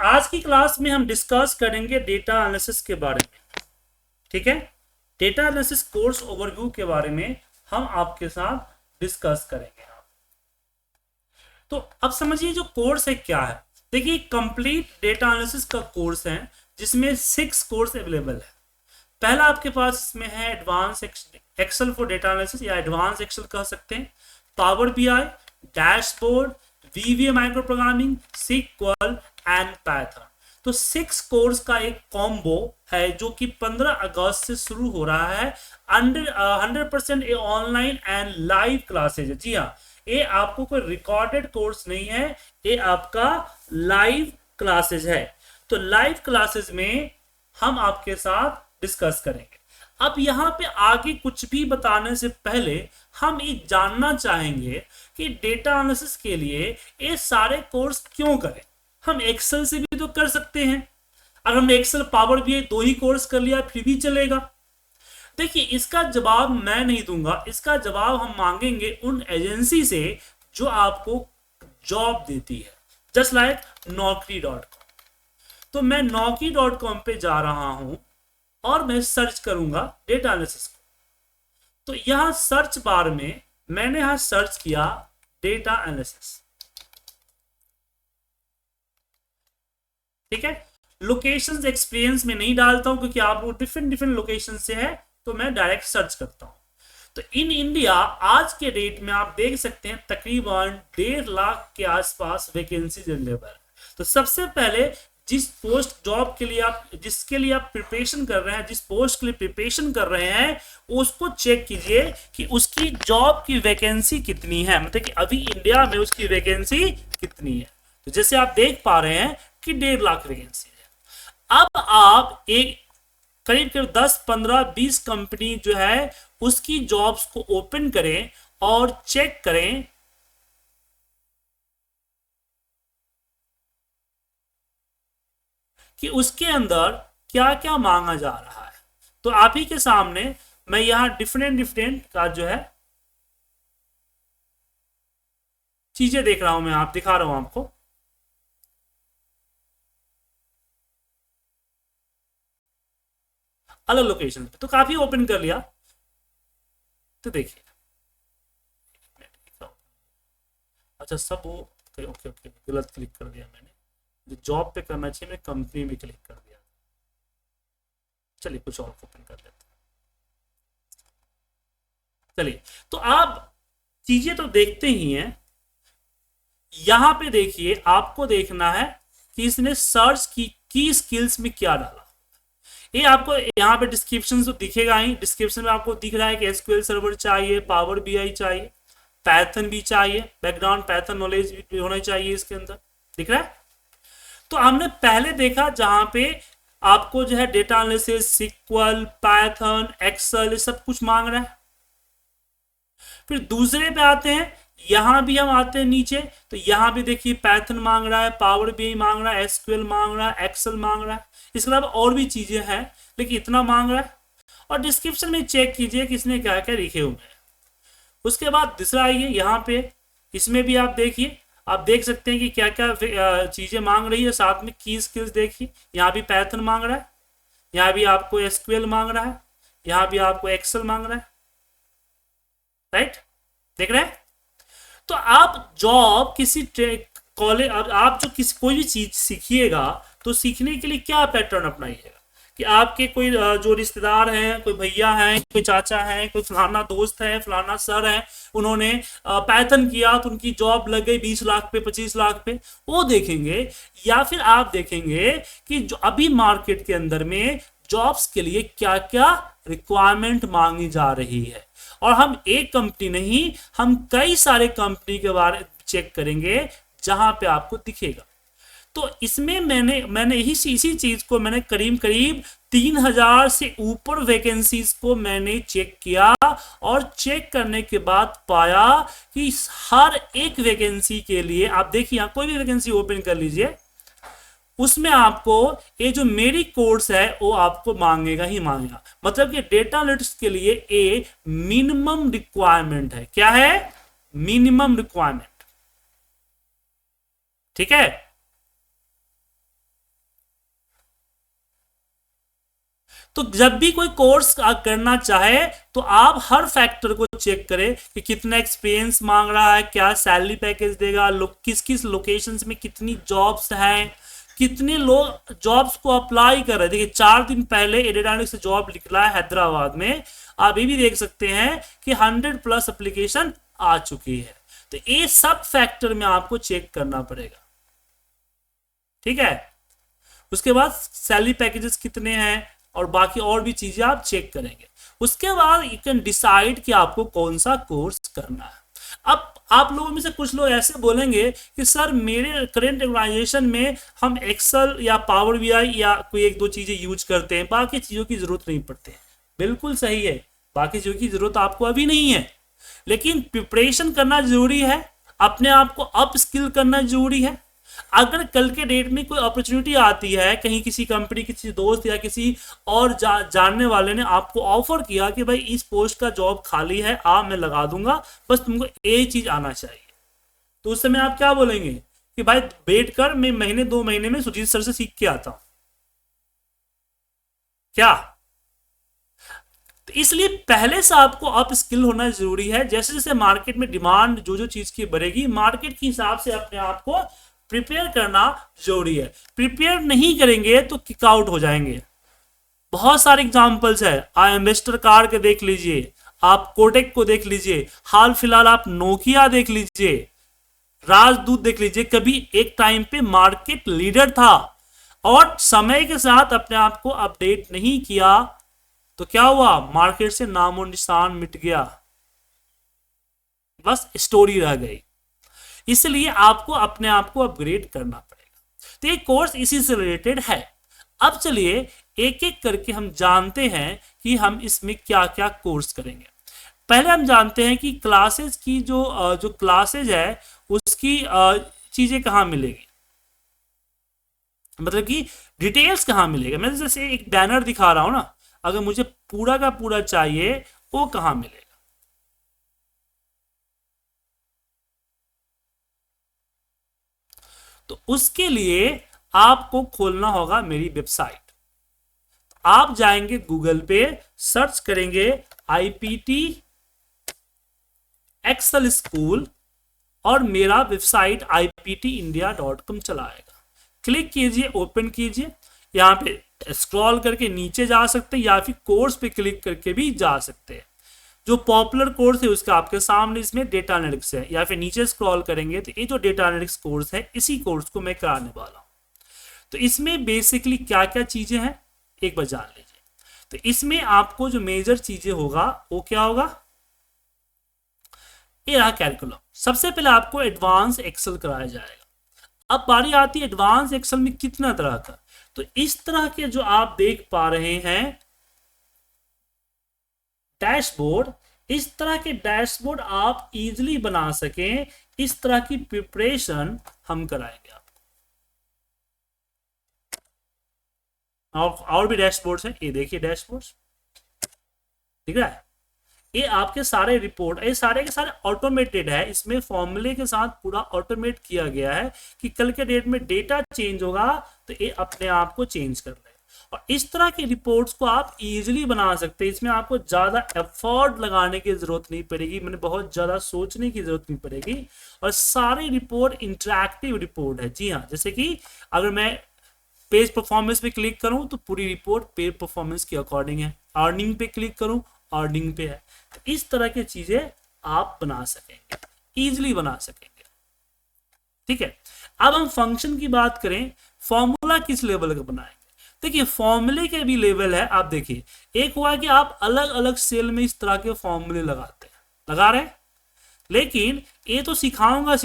आज की क्लास में हम डिस्कस करेंगे डेटा एनालिसिस के बारे में, ठीक है। डेटा एनालिसिस कोर्स ओवरव्यू के बारे में हम आपके साथ डिस्कस करेंगे। तो अब समझिए जो कोर्स है क्या है। देखिए कंप्लीट डेटा एनालिसिस का कोर्स है जिसमें 6 कोर्स अवेलेबल है। पहला आपके पास इसमें है advance Excel for data analysis या एडवांस एक्सेल कह सकते हैं, Power BI, dashboard, VBA micro programming, SQL and Python. तो 6 कोर्स का एक कॉम्बो है जो कि 15 अगस्त से शुरू हो रहा है। 100% ये ऑनलाइन एंड लाइव क्लासेज है। जी हाँ, ये आपको कोई रिकॉर्डेड कोर्स नहीं है, ये आपका लाइव क्लासेज है। तो लाइव क्लासेज में हम आपके साथ डिस्कस करेंगे। अब यहां पे आगे कुछ भी बताने से पहले हम ये जानना चाहेंगे कि डेटा एनालिसिस के लिए ये सारे कोर्स क्यों करें। हम एक्सेल से भी तो कर सकते हैं। अगर हमने एक्सेल पावर भी 2 ही कोर्स कर लिया फिर भी चलेगा। देखिए इसका जवाब मैं नहीं दूंगा, इसका जवाब हम मांगेंगे उन एजेंसी से जो आपको जॉब देती है, जस्ट लाइक naukri.com। तो मैं naukri.com पे जा रहा हूं और मैं सर्च करूंगा डेटा एनालिसिस को। तो यहां सर्च बार में मैंने यहां सर्च किया डेटा एनालिसिस, ठीक है। लोकेशंस एक्सपीरियंस में नहीं डालता हूं क्योंकि आप लोग डिफरेंट लोकेशन से है, तो मैं डायरेक्ट सर्च करता हूं। तो इन इंडिया आज के डेट में आप देख सकते हैं तकरीबन 1.5 लाख के आसपास वैकेंसी अवेलेबल है। तो सबसे पहले जिस पोस्ट जॉब के लिए आप जिसके लिए आप प्रिपरेशन कर रहे हैं, जिस पोस्ट के लिए प्रिपरेशन कर रहे हैं, उसको चेक कीजिए कि उसकी जॉब की वैकेंसी कितनी है, मतलब कि अभी इंडिया में उसकी वैकेंसी कितनी है। तो जैसे आप देख पा रहे हैं कि 1.5 लाख वैकेंसी है। अब आप एक करीब 10, 15, 20 कंपनी जो है उसकी जॉब्स को ओपन करें और चेक करें कि उसके अंदर क्या क्या मांगा जा रहा है। तो आप ही के सामने मैं यहां डिफरेंट का जो है चीजें देख रहा हूं, मैं आप दिखा रहा हूं आपको। अलग लोकेशन पे तो काफी ओपन कर लिया। तो देखिए, अच्छा सब वो ओके गलत क्लिक कर दिया मैंने। जो जॉब पे करना चाहिए मैं कंपनी में क्लिक कर दिया। चलिए कुछ और ओपन कर लेते हैं। चलिए, तो आप चीजें तो देखते ही हैं। यहां पे देखिए, आपको देखना है कि इसने सर्च की स्किल्स में क्या डाला। ये आपको यहाँ पे डिस्क्रिप्शन तो दिखेगा ही। डिस्क्रिप्शन में आपको दिख रहा है कि एसक्यूएल सर्वर चाहिए, पावर बीआई चाहिए, पाइथन भी चाहिए, बैकग्राउंड पाइथन नॉलेज भी होना चाहिए इसके अंदर, दिख रहा है। तो हमने पहले देखा जहां पे आपको जो है data analysis, SQL, Python, Excel, सब कुछ मांग रहा है। फिर दूसरे पे आते हैं, यहां भी हम आते हैं नीचे, तो यहां भी देखिए पाइथन मांग रहा है, पावर बीआई मांग रहा है, एसक्यूएल मांग रहा है, एक्सेल मांग रहा है। इसके अलावा और भी चीजें हैं लेकिन इतना मांग रहा है। और डिस्क्रिप्शन में चेक कीजिए कि इसने क्या क्या लिखे हुए हैं। उसके बाद दूसरा आइए यहाँ पे, इसमें भी आप देखिए, आप देख सकते हैं कि क्या क्या चीजें मांग रही है। साथ में की स्किल्स देखिए, यहाँ भी पाइथन मांग रहा है, यहाँ भी आपको एसक्यूएल मांग रहा है, यहाँ भी आपको एक्सेल मांग रहा है, राइट, देख रहे हैं। तो आप जॉब किसी कॉलेज, आप जो किसी कोई भी चीज सीखिएगा तो सीखने के लिए क्या पैटर्न अपनाइएगा कि आपके कोई जो रिश्तेदार हैं, कोई भैया हैं, कोई चाचा हैं, कोई फलाना दोस्त है, फलाना सर है, उन्होंने पाइथन किया तो उनकी जॉब लग गई 20 लाख पे, 25 लाख पे, वो देखेंगे। या फिर आप देखेंगे कि जो अभी मार्केट के अंदर में जॉब्स के लिए क्या क्या रिक्वायरमेंट मांगी जा रही है। और हम एक कंपनी नहीं, हम कई सारे कंपनी के बारे चेक करेंगे जहां पे आपको दिखेगा। तो इसमें मैंने इसी चीज को मैंने करीब 3000 से ऊपर वैकेंसीज को मैंने चेक किया और चेक करने के बाद पाया कि हर एक वैकेंसी के लिए आप देखिए, यहां कोई भी वैकेंसी ओपन कर लीजिए, उसमें आपको ये जो मेरी कोर्स है वो आपको मांगेगा ही मांगेगा। मतलब कि डेटा एनालिटिक्स के लिए ये मिनिमम रिक्वायरमेंट है। क्या है? मिनिमम रिक्वायरमेंट, ठीक है। तो जब भी कोई कोर्स करना चाहे तो आप हर फैक्टर को चेक करें कि कितना एक्सपीरियंस मांग रहा है, क्या सैलरी पैकेज देगा, किस किस लोकेशंस में कितनी जॉब्स हैं, कितने लोग जॉब्स को अप्लाई कर रहे हैं। देखिए 4 दिन पहले एडिडानिक्स से जॉब निकला है हैदराबाद में, आप ये भी देख सकते हैं कि 100+ एप्लीकेशन आ चुकी है। तो ये सब फैक्टर में आपको चेक करना पड़ेगा, ठीक है। उसके बाद सैलरी पैकेजेस कितने हैं और बाकी और भी चीजें आप चेक करेंगे। उसके बाद यू कैन डिसाइड कि आपको कौन सा कोर्स करना है। अब आप लोगों में से कुछ लोग ऐसे बोलेंगे कि सर मेरे करेंट ऑर्गेनाइजेशन में हम एक्सेल या पावर बीआई या कोई 1-2 चीजें यूज करते हैं, बाकी चीजों की जरूरत नहीं पड़ती है। बिल्कुल सही है, बाकी चीजों की जरूरत आपको अभी नहीं है, लेकिन प्रिपरेशन करना जरूरी है, अपने आप को अप स्किल करना जरूरी है। अगर कल के डेट में कोई अपॉर्चुनिटी आती है, कहीं किसी कंपनी, किसी दोस्त या किसी और जानने वाले ने आपको ऑफर किया कि भाई इस पोस्ट का जॉब खाली है, मैं लगा दूंगा, बस तुमको ये चीज आना चाहिए, तो उस समय आप क्या बोलेंगे कि भाई वेट कर, मैं महीने 2 महीने में सुजीत सर से सीख के आता हूं क्या। तो इसलिए पहले से आपको अप स्किल होना जरूरी है। जैसे जैसे मार्केट में डिमांड जो जो चीज की बढ़ेगी, मार्केट के हिसाब से अपने आप को प्रिपेयर करना जरूरी है। प्रिपेयर नहीं करेंगे तो किक आउट हो जाएंगे। बहुत सारे एग्जांपल्स है, एम्बेसडर कार के देख लीजिए, आप कोटेक को देख लीजिए, हाल फिलहाल आप नोकिया देख लीजिए, राजदूत देख लीजिए। कभी एक टाइम पे मार्केट लीडर था और समय के साथ अपने आप को अपडेट नहीं किया तो क्या हुआ, मार्केट से नामो निशान मिट गया, बस स्टोरी रह गई। इसलिए आपको अपने आप को अपग्रेड करना पड़ेगा। तो ये कोर्स इसी से रिलेटेड है। अब चलिए एक एक करके हम जानते हैं कि हम इसमें क्या क्या कोर्स करेंगे। पहले हम जानते हैं कि क्लासेस की जो क्लासेज है उसकी चीजें कहाँ मिलेगी, मतलब कि डिटेल्स कहाँ मिलेगा। मैं जैसे एक बैनर दिखा रहा हूं ना, अगर मुझे पूरा का पूरा चाहिए वो कहाँ मिलेगा। तो उसके लिए आपको खोलना होगा मेरी वेबसाइट। आप जाएंगे गूगल पे, सर्च करेंगे IPT एक्सेल स्कूल और मेरा वेबसाइट iptindia.com चला आएगा। क्लिक कीजिए, ओपन कीजिए, यहां पे स्क्रॉल करके नीचे जा सकते हैं या फिर कोर्स पे क्लिक करके भी जा सकते हैं। जो पॉपुलर कोर्स है उसका आपके सामने इसमें डेटा एनालिटिक्स है, या फिर नीचे स्क्रॉल करेंगे तो ये जो डेटा एनालिटिक्स कोर्स है इसी कोर्स को मैं कराने वाला हूं। तो इसमें बेसिकली क्या क्या चीजें हैं एक बार जान लीजिए। तो इसमें आपको जो मेजर चीजें होगा वो क्या होगा, ये रहा कैलकुलम। सबसे पहले आपको एडवांस एक्सेल कराया जाएगा। अब बारी आती है एडवांस एक्सेल में कितना तरह का, तो इस तरह के जो आप देख पा रहे हैं डैशबोर्ड, इस तरह के डैशबोर्ड आप इजीली बना सकें, इस तरह की प्रिपरेशन हम कराएंगे आपको। और भी डैशबोर्ड्स हैं, ये देखिए डैशबोर्ड्स दिख रहा है, ये आपके सारे रिपोर्ट, ये सारे के सारे ऑटोमेटेड है। इसमें फॉर्मूले के साथ पूरा ऑटोमेट किया गया है कि कल के डेट में डेटा चेंज होगा तो ये अपने आप को चेंज कर ले। और इस तरह की रिपोर्ट्स को आप इजीली बना सकते हैं। इसमें आपको ज्यादा एफर्ट लगाने की जरूरत नहीं पड़ेगी, मैंने बहुत ज्यादा सोचने की जरूरत नहीं पड़ेगी। और सारी रिपोर्ट इंटरैक्टिव रिपोर्ट है। जी हाँ, जैसे कि अगर मैं पेज परफॉर्मेंस पे क्लिक करूं तो पूरी रिपोर्ट पेज परफॉर्मेंस के अकॉर्डिंग है, अर्निंग पे क्लिक करूं अर्निंग पे है। तो इस तरह की चीजें आप बना सकेंगे, इजीली बना सकेंगे, ठीक है। अब हम फंक्शन की बात करें, फॉर्मूला किस लेवल का बनाएंगे। देखिए फॉर्मूले के भी लेवल है। आप देखिए, एक हुआ कि आप अलग अलग सेल में इस तरह के फॉर्मूले लगाते हैं, लगा रहे हैं, लेकिन ये तो सिखाऊंगा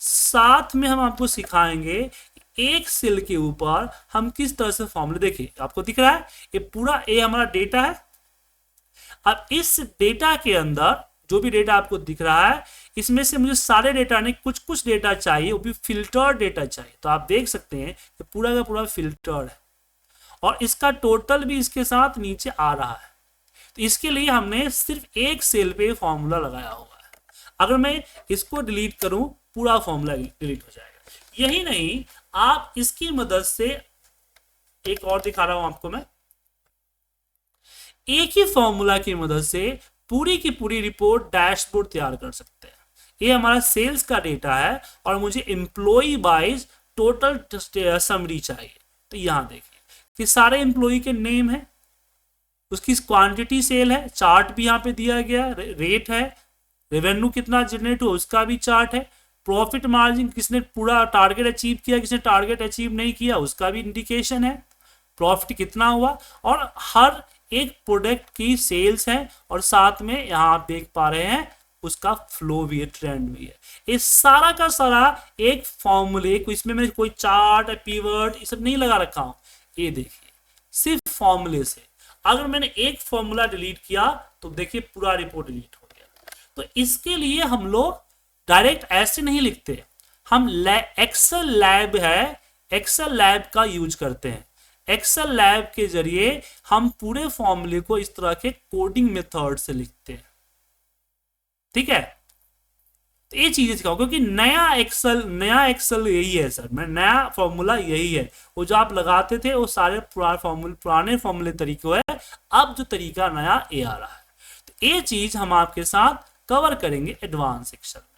साथ में हम आपको सिखाएंगे एक सेल के ऊपर हम किस तरह से फॉर्मूले। देखिए आपको दिख रहा है ये पूरा ए हमारा डेटा है। अब इस डेटा के अंदर जो भी डेटा आपको दिख रहा है, इसमें से मुझे सारे डेटा नहीं, कुछ कुछ डेटा चाहिए, वो भी फिल्टर डेटा चाहिए। तो आप देख सकते हैं कि पूरा का पूरा फिल्टर है और इसका टोटल भी इसके साथ नीचे आ रहा है। तो इसके लिए हमने सिर्फ एक सेल पे फॉर्मूला लगाया हुआ है। अगर मैं इसको डिलीट करूं पूरा फॉर्मूला डिलीट हो जाएगा। यही नहीं, आप इसकी मदद से एक और दिखा रहा हूं आपको मैं, एक ही फॉर्मूला की मदद से पूरी की पूरी रिपोर्ट डैशबोर्ड तैयार कर सकते हैं। ये हमारा सेल्स का डेटा है और मुझे एम्प्लॉय वाइज टोटल समरी चाहिए। तो यहां देखिए कि सारे एम्प्लॉय के नेम है, उसकी क्वांटिटी सेल है, चार्ट भी यहाँ पे दिया गया है, रेट है, रेवेन्यू कितना जनरेट हुआ उसका भी चार्ट है, प्रॉफिट मार्जिन किसने पूरा टारगेट अचीव किया, किसने टारगेट अचीव नहीं किया उसका भी इंडिकेशन है, प्रॉफिट कितना हुआ, और हर एक प्रोडक्ट की सेल्स है, और साथ में यहाँ आप देख पा रहे हैं उसका फ्लो भी है, ट्रेंड भी है। ये सारा का सारा एक फॉर्मूले को, इसमें मैंने कोई चार्ट पीवर्ड ये सब नहीं लगा रखा हूं। ये देखिए सिर्फ फॉर्मूले से अगर मैंने एक फॉर्मूला डिलीट किया तो देखिए पूरा रिपोर्ट डिलीट हो गया। तो इसके लिए हम लोग डायरेक्ट ऐसे नहीं लिखते, हम एक्सेल लैब है, एक्सेल लैब का यूज करते हैं। एक्सेल लैब के जरिए हम पूरे फॉर्मूले को इस तरह के कोडिंग मेथड से लिखते हैं, ठीक है। तो ये चीजें सिखाओ, क्योंकि नया एक्सेल यही है सर, मैं नया फॉर्मूला यही है, वो जो आप लगाते थे वो सारे पुराने फॉर्मूले तरीके है, अब जो तरीका नया ये आ रहा है। तो ये चीज हम आपके साथ कवर करेंगे एडवांस एक्सेल में।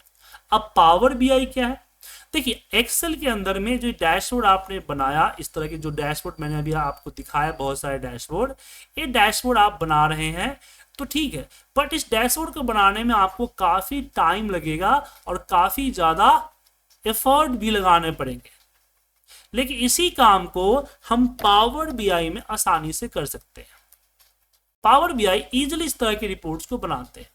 अब पावर बीआई क्या है, देखिए एक्सेल के अंदर में जो डैशबोर्ड आपने बनाया, इस तरह के जो डैशबोर्ड मैंने अभी आपको दिखाया, बहुत सारे डैशबोर्ड, ये डैशबोर्ड आप बना रहे हैं तो ठीक है, बट इस डैशबोर्ड को बनाने में आपको काफी टाइम लगेगा और काफी ज्यादा एफर्ट भी लगाने पड़ेंगे, लेकिन इसी काम को हम पावर बीआई में आसानी से कर सकते हैं। पावर बीआई इजीली इस तरह की रिपोर्ट्स को बनाते हैं।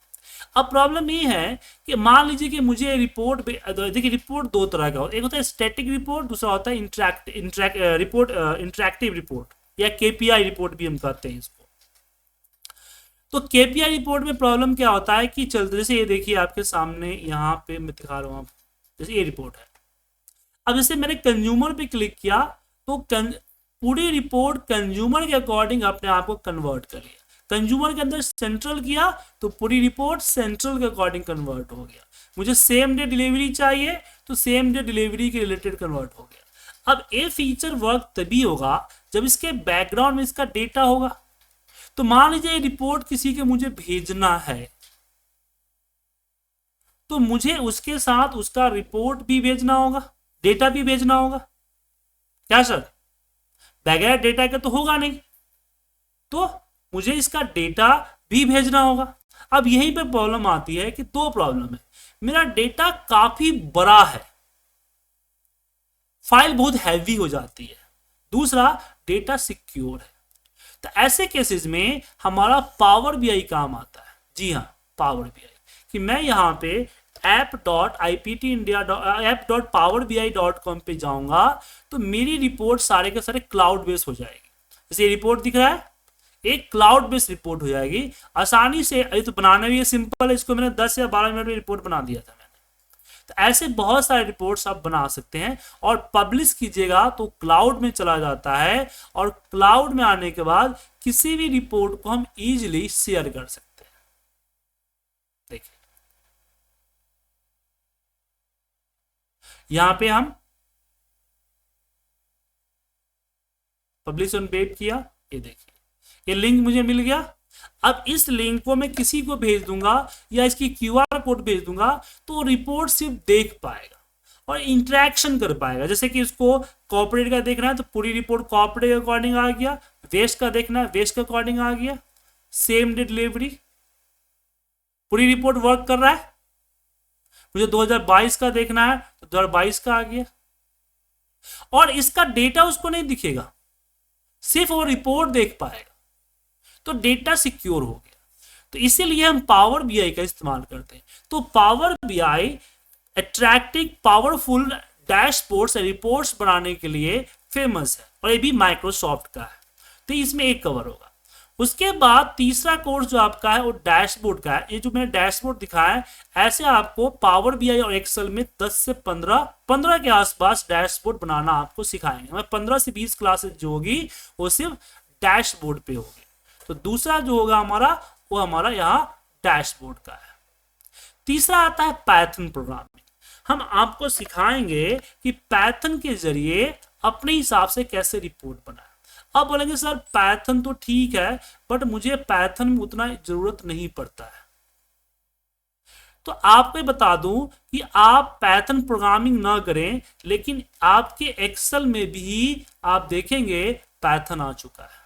अब प्रॉब्लम ये है कि मान लीजिए कि मुझे रिपोर्ट, देखिए रिपोर्ट दो तरह का होता है, एक होता है स्टैटिक रिपोर्ट, दूसरा होता है इंटरैक्टिव रिपोर्ट या केपीआई रिपोर्ट भी हम कहते हैं इसको। तो केपीआई रिपोर्ट में प्रॉब्लम क्या होता है कि चलते, जैसे ये देखिए आपके सामने यहाँ पे मैं दिखा रहा हूँ, जैसे ये रिपोर्ट है। अब जैसे मैंने कंज्यूमर पे क्लिक किया तो पूरी रिपोर्ट कंज्यूमर के अकॉर्डिंग अपने आप को कन्वर्ट कर लिया, कंज्यूमर के अंदर सेंट्रल किया तो पूरी रिपोर्ट सेंट्रल के अकॉर्डिंग कन्वर्ट हो गया। मुझे सेम डे डिलीवरी चाहिए तो सेम डे डिलीवरी के रिलेटेड कन्वर्ट हो गया। अब ये फीचर वर्क तभी होगा जब इसके बैकग्राउंड में इसका डेटा होगा। तो मान लीजिए ये रिपोर्ट किसी के मुझे भेजना है, तो मुझे उसके साथ उसका रिपोर्ट भी भेजना होगा, डेटा भी भेजना होगा, क्या सर? बगैर डेटा के तो होगा नहीं, तो मुझे इसका डेटा भी भेजना होगा। अब यहीं पे प्रॉब्लम आती है कि दो प्रॉब्लम है, मेरा डेटा काफी बड़ा है, फाइल बहुत हैवी हो जाती है, दूसरा डेटा सिक्योर है। तो ऐसे केसेस में हमारा पावर बीआई काम आता है। जी हाँ, पावर बीआई कि मैं यहाँ पे app.powerbi.com पे जाऊंगा तो मेरी रिपोर्ट सारे के सारे क्लाउड बेस हो जाएगी। जैसे ये रिपोर्ट दिख रहा है, एक क्लाउड बेस्ड रिपोर्ट हो जाएगी आसानी से। ये तो बनाना भी सिंपल है, इसको मैंने 10 या 12 मिनट में रिपोर्ट बना दिया था मैंने। तो ऐसे बहुत सारे रिपोर्ट्स आप बना सकते हैं, और पब्लिश कीजिएगा तो क्लाउड में चला जाता है, और क्लाउड में आने के बाद किसी भी रिपोर्ट को हम इजीली शेयर कर सकते हैं। देखिए यहां पे हम पब्लिश ऑन वेब किया, ये देखिए ये लिंक मुझे मिल गया। अब इस लिंक को मैं किसी को भेज दूंगा या इसकी क्यूआर कोड भेज दूंगा तो रिपोर्ट सिर्फ देख पाएगा और इंटरेक्शन कर पाएगा। जैसे कि इसको कॉर्पोरेट का देखना है तो पूरी रिपोर्ट कॉर्पोरेट के अकॉर्डिंग आ गया, वेस्ट का देखना है वेस्ट के अकॉर्डिंग आ गया, सेम डे डिलीवरी पूरी रिपोर्ट वर्क कर रहा है। मुझे 2022 का देखना है तो 2022 का आ गया, और इसका डेटा उसको नहीं दिखेगा, सिर्फ वो रिपोर्ट देख पाएगा, तो डेटा सिक्योर हो गया। तो इसीलिए हम पावर बीआई का इस्तेमाल करते हैं। तो power BI attractive powerful dashboards और रिपोर्ट्स बनाने के लिए फेमस है, और ये भी माइक्रोसॉफ्ट का है। तो इसमें एक कवर होगा। उसके बाद तीसरा कोर्स जो आपका है वो डैशबोर्ड का है। ये जो मैंने डैशबोर्ड दिखाया है, ऐसे आपको पावर बीआई और एक्सेल में 10 से 15 के आसपास डैशबोर्ड बनाना आपको सिखाएंगे। हमें 15 से 20 क्लासेस जो होगी वो सिर्फ डैशबोर्ड पे होगी। तो दूसरा जो होगा हमारा वो हमारा यहाँ डैशबोर्ड का है। तीसरा आता है पाइथन प्रोग्रामिंग। हम आपको सिखाएंगे कि पाइथन के जरिए अपने हिसाब से कैसे रिपोर्ट बनाए। अब बोलेंगे सर पाइथन तो ठीक है, बट मुझे पाइथन में उतना जरूरत नहीं पड़ता है। तो आपको बता दूं कि आप पाइथन प्रोग्रामिंग ना करें, लेकिन आपके एक्सेल में भी आप देखेंगे पाइथन आ चुका है,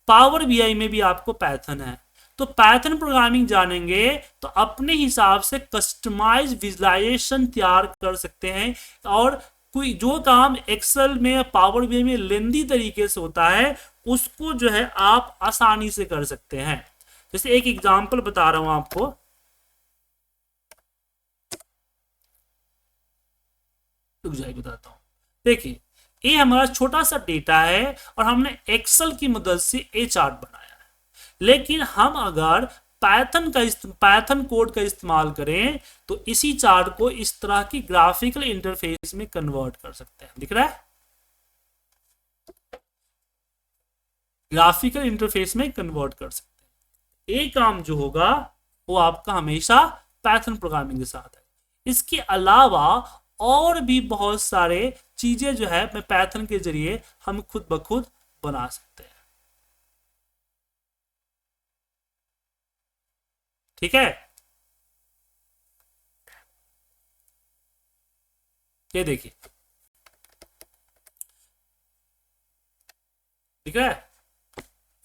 पावर बीआई में भी आपको पाइथन है। तो पाइथन प्रोग्रामिंग जानेंगे तो अपने हिसाब से कस्टमाइज विजुअलाइजेशन तैयार कर सकते हैं, और कोई जो काम एक्सेल में पावर बीआई में लेंदी तरीके से होता है उसको जो है आप आसानी से कर सकते हैं। जैसे एक एग्जांपल बता रहा हूं आपको, रुक जाइए बताता हूं। देखिए ये हमारा छोटा सा डेटा है और हमने एक्सेल की मदद से ए चार्ट बनाया है, लेकिन हम अगर पाइथन कोड का इस्तेमाल करें तो इसी चार्ट को इस तरह की ग्राफिकल इंटरफेस में कन्वर्ट कर सकते हैं। दिख रहा है, ग्राफिकल इंटरफेस में कन्वर्ट कर सकते हैं। ये काम जो होगा वो आपका हमेशा पाइथन प्रोग्रामिंग के साथ है। इसके अलावा और भी बहुत सारे चीजें जो है मैं पाइथन के जरिए हम खुद ब खुद बना सकते हैं। ठीक है, ये देखिए ठीक है,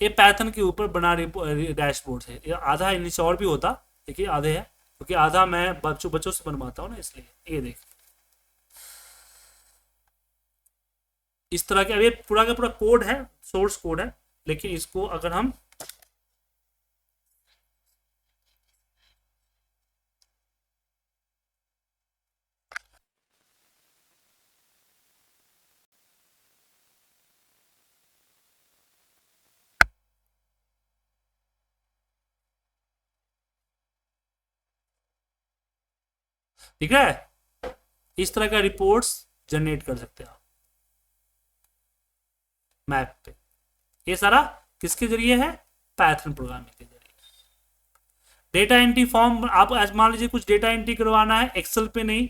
ये पाइथन के ऊपर बना डैशबोर्ड है। ये आधा नीचे और भी होता, देखिए आधे है क्योंकि आधा मैं बच्चों से बनवाता हूँ ना, इसलिए। ये देखिए इस तरह के, अब ये पूरा का पूरा कोड है, सोर्स कोड है, लेकिन इसको अगर हम ठीक है इस तरह का रिपोर्ट्स जनरेट कर सकते हैं आप मैप पे। ये सारा किसके जरिए है, पाइथन प्रोग्रामिंग के जरिए। डेटा एंट्री फॉर्म आप मान लीजिए कुछ डेटा एंट्री करवाना है एक्सेल पे नहीं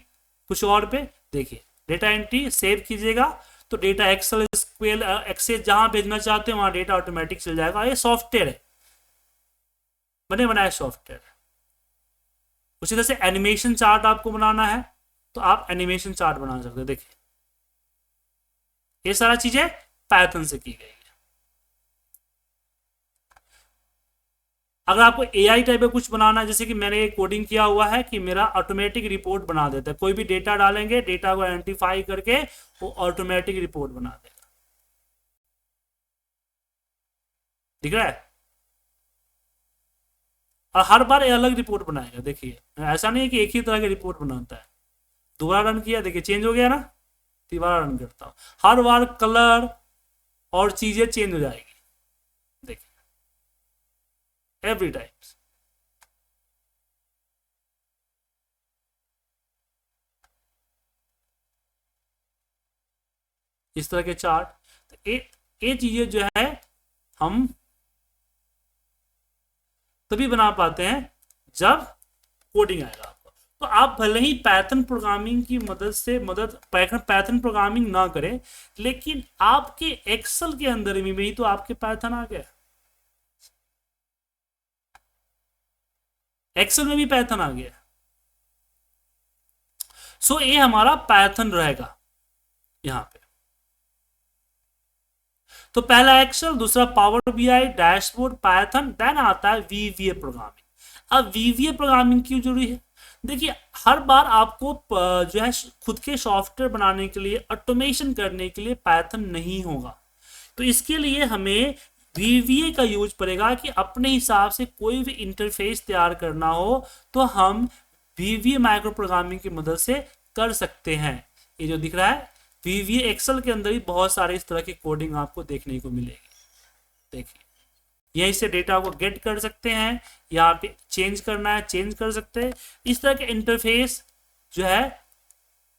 कुछ और पे, देखिए डेटा एंट्री सेव कीजिएगा तो डेटा एक्सेल स्क्वेल एक्सेस जहां भेजना चाहते हैं वहां डेटा ऑटोमेटिक चल जाएगा। ये सॉफ्टवेयर है, बने बनाए सॉफ्टवेयर है। उसी तरह से एनिमेशन चार्ट आपको बनाना है तो आप एनिमेशन चार्ट बना सकते हैं। देखिए ये सारा चीजें पाइथन से की गई है। अगर आपको एआई टाइप का कुछ बनाना है, जैसे कि मैंने एक कोडिंग किया हुआ है कि मेरा ऑटोमेटिक रिपोर्ट बना देता है, कोई भी डेटा डालेंगे डेटा को आइडेंटिफाई करके वो ऑटोमेटिक रिपोर्ट बना देगा। दिख रहा है, और हर बार अलग रिपोर्ट बनाएगा। देखिए ऐसा नहीं है कि एक ही तरह की रिपोर्ट बनाता है। दोबारा रन किया, देखिए चेंज हो गया ना, दोबारा रन करता हूं, हर बार कलर और चीजें चेंज हो जाएगी। देखिए एवरी टाइम इस तरह के चार्ट। तो ये चीजें जो है हम तभी बना पाते हैं जब कोडिंग आएगा आपको। तो आप भले ही पाइथन प्रोग्रामिंग की मदद से पाइथन प्रोग्रामिंग ना करें, लेकिन आपके एक्सेल के अंदर में ही तो आपके पाइथन आ गया, एक्सेल में भी पाइथन आ गया। सो ये हमारा पाइथन रहेगा यहां पे। तो पहला एक्सेल, दूसरा Power BI, dashboard, Python, then आता है वीवीए प्रोग्रामिंग। अब वीवीए प्रोग्रामिंग क्यों जरूरी है, देखिए हर बार आपको जो है खुद के सॉफ्टवेयर बनाने के लिए ऑटोमेशन करने के लिए पाइथन नहीं होगा, तो इसके लिए हमें वीवीए का यूज पड़ेगा कि अपने हिसाब से कोई भी इंटरफेस तैयार करना हो तो हम वीवीए माइक्रो प्रोग्रामिंग की मदद से कर सकते हैं। ये जो दिख रहा है वीवीए एक्सेल के अंदर ही बहुत सारे इस तरह की कोडिंग आपको देखने को मिलेगी। देखिए यहीं से डेटा को गेट कर सकते हैं, यहाँ पे चेंज करना है चेंज कर सकते हैं। इस तरह के इंटरफेस जो है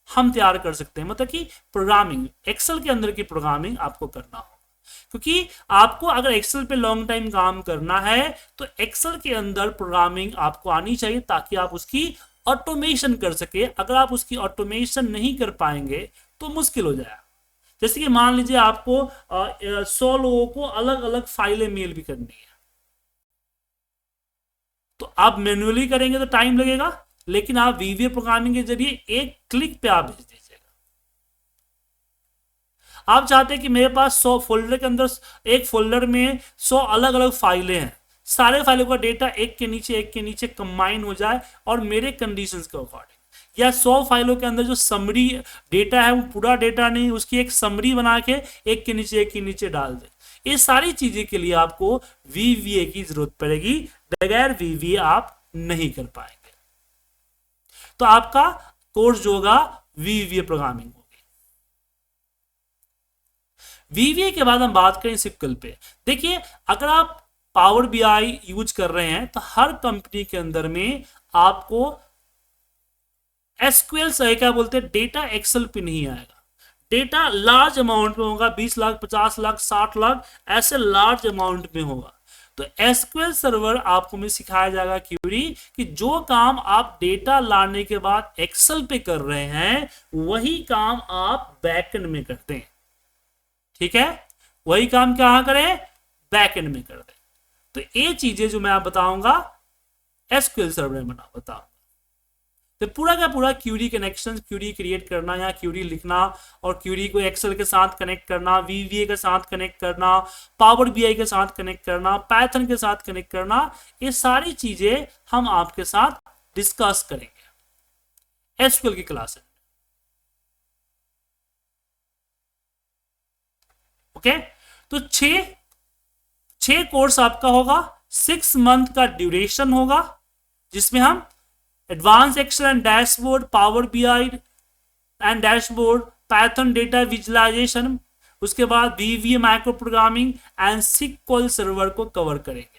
हम तैयार कर सकते हैं, मतलब कि प्रोग्रामिंग एक्सेल के अंदर की प्रोग्रामिंग आपको करना हो, क्योंकि आपको अगर एक्सेल पे लॉन्ग टाइम काम करना है तो एक्सेल के अंदर प्रोग्रामिंग आपको आनी चाहिए ताकि आप उसकी ऑटोमेशन कर सके। अगर आप उसकी ऑटोमेशन नहीं कर पाएंगे तो मुश्किल हो जाएगा। जैसे कि मान लीजिए आपको 100 लोगों को अलग अलग फाइलें मेल भी करनी है, तो आप मैन्युअली करेंगे तो टाइम लगेगा, लेकिन आप वीवीए प्रोग्रामिंग के जरिए एक क्लिक पे आप भेज दीजिएगा। आप चाहते हैं कि मेरे पास 100 फोल्डर के अंदर, एक फोल्डर में 100 अलग अलग फाइलें हैं, सारे फाइलों का डेटा एक के नीचे कंबाइन हो जाए और मेरे कंडीशंस के अकॉर्डिंग, या 100 फाइलों के अंदर जो समरी डेटा है वो पूरा डेटा नहीं, उसकी एक समरी बना के एक के नीचे डाल दे। ये सारी चीजें के लिए आपको वीवीए की जरूरत पड़ेगी, बगैर वीवीए आप नहीं कर पाएंगे। तो आपका कोर्स जो होगा वीवीए प्रोग्रामिंग होगी। वीवीए के बाद हम बात करें सिक्वल पे। देखिए, अगर आप पावर बीआई यूज कर रहे हैं तो हर कंपनी के अंदर में आपको एसक्यूएल से क्या बोलते हैं, डेटा एक्सेल पे नहीं आएगा। डेटा लार्ज अमाउंट में होगा, 20 लाख, 50 लाख, 60 लाख, ऐसे लार्ज अमाउंट में होगा। तो एसक्यूएल सर्वर आपको में सिखाया जाएगा क्यूरी कि जो काम आप डेटा लाने के बाद एक्सेल पे कर रहे हैं वही काम आप बैकएंड में करते हैं। ठीक है, वही काम क्या करें, बैकएंड में कर दें। तो ये चीजें जो मैं आप बताऊंगा एसक्यूएल सर्वर में बताऊंगा। तो पूरा का पूरा क्यूरी कनेक्शन, क्यूरी क्रिएट करना या क्यूरी लिखना और क्यूरी को एक्सेल के साथ कनेक्ट करना, वीवीए के साथ कनेक्ट करना, पावर बीआई के साथ कनेक्ट करना, पाइथन के साथ कनेक्ट करना, ये सारी चीजें हम आपके साथ डिस्कस करेंगे एसक्यूएल की क्लास में। ओके, तो छह कोर्स आपका होगा, 6 मंथ का ड्यूरेशन होगा, जिसमें हम advance Excel and dashboard, Power BI and dashboard, Python data visualisation, उसके बाद VBA micro programming and SQL server को कवर करेंगे।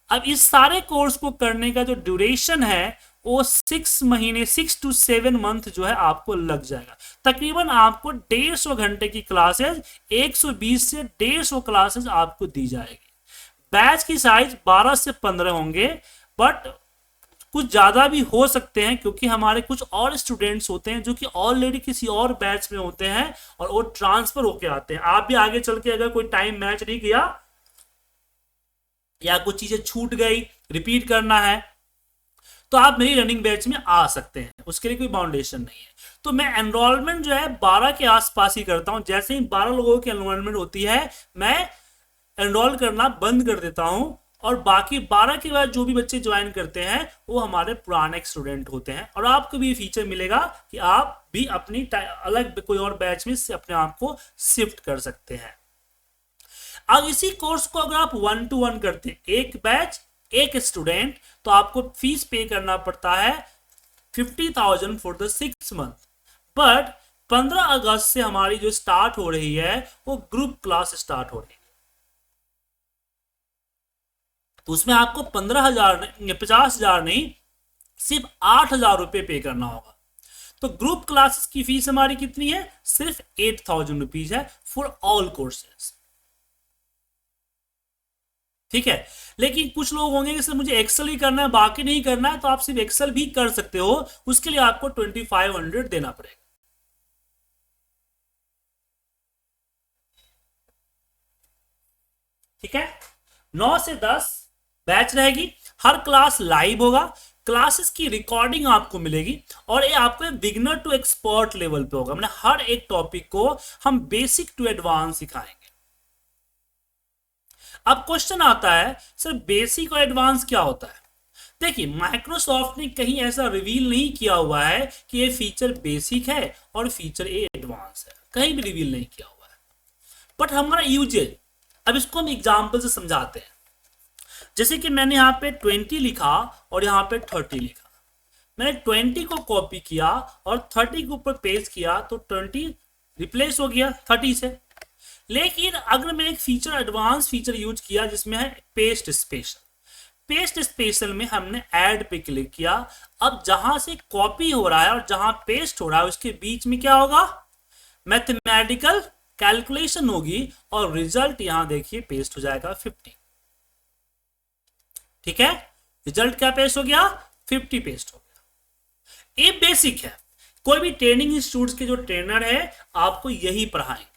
अब इस सारे कोर्स को करने का जो ड्यूरेशन है वो 6 महीने, 6 to 7 मंथ जो है आपको लग जाएगा। तकरीबन आपको 150 घंटे की क्लासेस, 120 से 150 क्लासेस आपको दी जाएगी। बैच की साइज 12 से 15 होंगे, बट कुछ ज्यादा भी हो सकते हैं क्योंकि हमारे कुछ और स्टूडेंट्स होते हैं जो कि ऑलरेडी किसी और बैच में होते हैं और वो ट्रांसफर होके आते हैं। आप भी आगे चल के अगर कोई टाइम मैच नहीं किया या कुछ चीजें छूट गई, रिपीट करना है, तो आप मेरी रनिंग बैच में आ सकते हैं, उसके लिए कोई बाउंडेशन नहीं है। तो मैं एनरोलमेंट जो है 12 के आसपास ही करता हूं। जैसे ही 12 लोगों की एनरोलमेंट होती है मैं एनरोल करना बंद कर देता हूं, और बाकी 12 के बाद जो भी बच्चे ज्वाइन करते हैं वो हमारे पुराने स्टूडेंट होते हैं। और आपको भी फीचर मिलेगा कि आप भी अपनी अलग कोई और बैच में से अपने आप को शिफ्ट कर सकते हैं। अब इसी कोर्स को अगर आप 1-to-1 करते हैं, एक बैच एक स्टूडेंट, तो आपको फीस पे करना पड़ता है 50,000 फॉर द 6 मंथ। बट 15 अगस्त से हमारी जो स्टार्ट हो रही है वो ग्रुप क्लास स्टार्ट हो रही है, तो उसमें आपको 50,000 नहीं, सिर्फ 8,000 रुपए पे करना होगा। तो ग्रुप क्लासेस की फीस हमारी कितनी है, सिर्फ 8,000 रुपीज है फॉर ऑल कोर्सेज। ठीक है, लेकिन कुछ लोग होंगे कि सर मुझे एक्सेल ही करना है बाकी नहीं करना है, तो आप सिर्फ एक्सेल भी कर सकते हो, उसके लिए आपको 2500 देना पड़ेगा। ठीक है, 9 से 10 बैच रहेगी, हर क्लास लाइव होगा, क्लासेस की रिकॉर्डिंग आपको मिलेगी, और ये आपको बिगिनर टू एक्सपर्ट लेवल पे होगा। मतलब हर एक टॉपिक को हम बेसिक टू एडवांस सिखाएंगे। अब क्वेश्चन आता है सर बेसिक और एडवांस क्या होता है। देखिए, माइक्रोसॉफ्ट ने कहीं ऐसा रिवील नहीं किया हुआ है कि ये फीचर बेसिक है और फीचर ये एडवांस है, कहीं भी रिवील नहीं किया हुआ है। बट हमारा यूजेज, अब इसको हम एग्जाम्पल से समझाते हैं। जैसे कि मैंने यहाँ पे 20 लिखा और यहाँ पे 30 लिखा, मैंने 20 को कॉपी किया और 30 के ऊपर पेस्ट किया, तो 20 रिप्लेस हो गया 30 से। लेकिन अगर मैं एक फीचर, एडवांस फीचर यूज किया जिसमें है पेस्ट स्पेशल, पेस्ट स्पेशल में हमने ऐड पे क्लिक किया। अब जहां से कॉपी हो रहा है और जहां पेस्ट हो रहा है उसके बीच में क्या होगा, मैथमेटिकल कैलकुलेशन होगी, और रिजल्ट यहां देखिए पेस्ट हो जाएगा 50। ठीक है, रिजल्ट क्या पेस्ट हो गया, 50 पेस्ट हो गया। ये बेसिक है, कोई भी ट्रेनिंग इंस्टीट्यूट के जो ट्रेनर है आपको यही पढ़ाएंगे।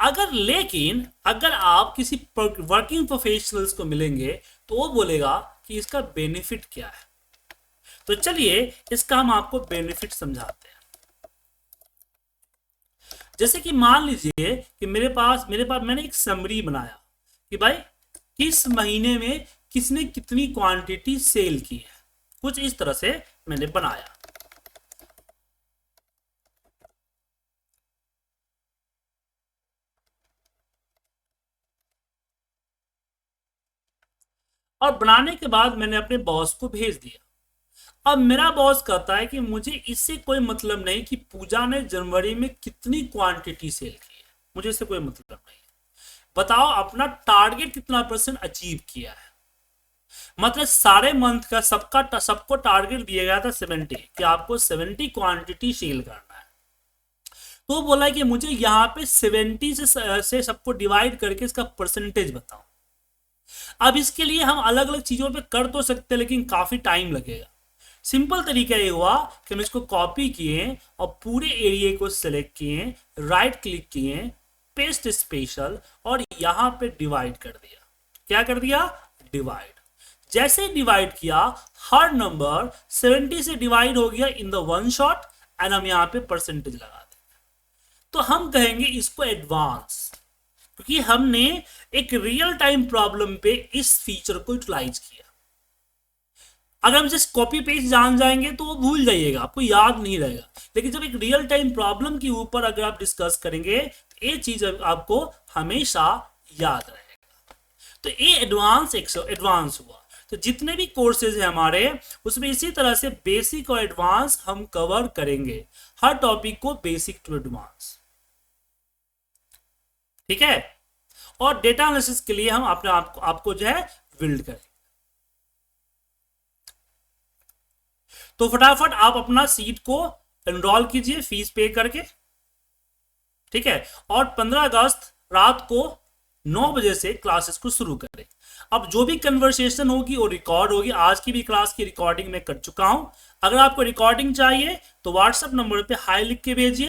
अगर आप किसी वर्किंग प्रोफेशनल्स को मिलेंगे तो वो बोलेगा कि इसका बेनिफिट क्या है। तो चलिए इसका हम आपको बेनिफिट समझाते हैं। जैसे कि मान लीजिए कि मेरे पास मैंने एक समरी बनाया कि भाई किस महीने में किसने कितनी क्वांटिटी सेल की है, कुछ इस तरह से मैंने बनाया। और बनाने के बाद मैंने अपने बॉस को भेज दिया। अब मेरा बॉस कहता है कि मुझे इससे कोई मतलब नहीं कि पूजा ने जनवरी में कितनी क्वांटिटी सेल की है, मुझे इससे कोई मतलब नहीं है। बताओ अपना टारगेट कितना परसेंट अचीव किया है। मतलब सारे मंथ का सबको टारगेट दिया गया था 70, कि आपको 70 क्वांटिटी सेल करना है। तो बोला कि मुझे यहाँ पे 70 से सबको डिवाइड करके इसका परसेंटेज बताओ। अब इसके लिए हम अलग अलग चीजों पे कर तो सकते हैं, लेकिन काफी टाइम लगेगा। सिंपल तरीका ये हुआ कि हम इसको कॉपी किए और पूरे एरिया को सिलेक्ट किए, राइट क्लिक किए, पेस्ट स्पेशल, और यहां पे डिवाइड कर दिया। क्या कर दिया? डिवाइड। जैसे डिवाइड किया, हर नंबर 70 से डिवाइड हो गया in the one shot, and हम यहां पे परसेंटेज लगा देंगे। तो हम कहेंगे इसको एडवांस, क्योंकि हमने एक रियल टाइम प्रॉब्लम पे इस फीचर को यूटिलाइज किया। अगर हम जस्ट कॉपी पेस्ट जान जाएंगे तो वो भूल जाइएगा, आपको याद नहीं रहेगा। लेकिन जब एक रियल टाइम प्रॉब्लम के ऊपर अगर आप डिस्कस करेंगे तो ये चीज आपको हमेशा याद रहेगा। तो ये एडवांस हुआ। तो जितने भी कोर्सेज हैं हमारे, उसमें इसी तरह से बेसिक और एडवांस हम कवर करेंगे, हर टॉपिक को बेसिक टू एडवांस। ठीक है। और डेटा एनालिसिस के लिए हम अपने आपको जो है बिल्ड करें। तो फटाफट आप अपना सीट को एनरोल कीजिए फीस पे करके। ठीक है। और 15 अगस्त रात को 9 बजे से क्लासेस को शुरू करें। अब जो भी कन्वर्सेशन होगी वो रिकॉर्ड होगी। आज की भी क्लास की रिकॉर्डिंग मैं कर चुका हूं। अगर आपको रिकॉर्डिंग चाहिए तो व्हाट्सएप नंबर पे हाई लिख के भेजिए।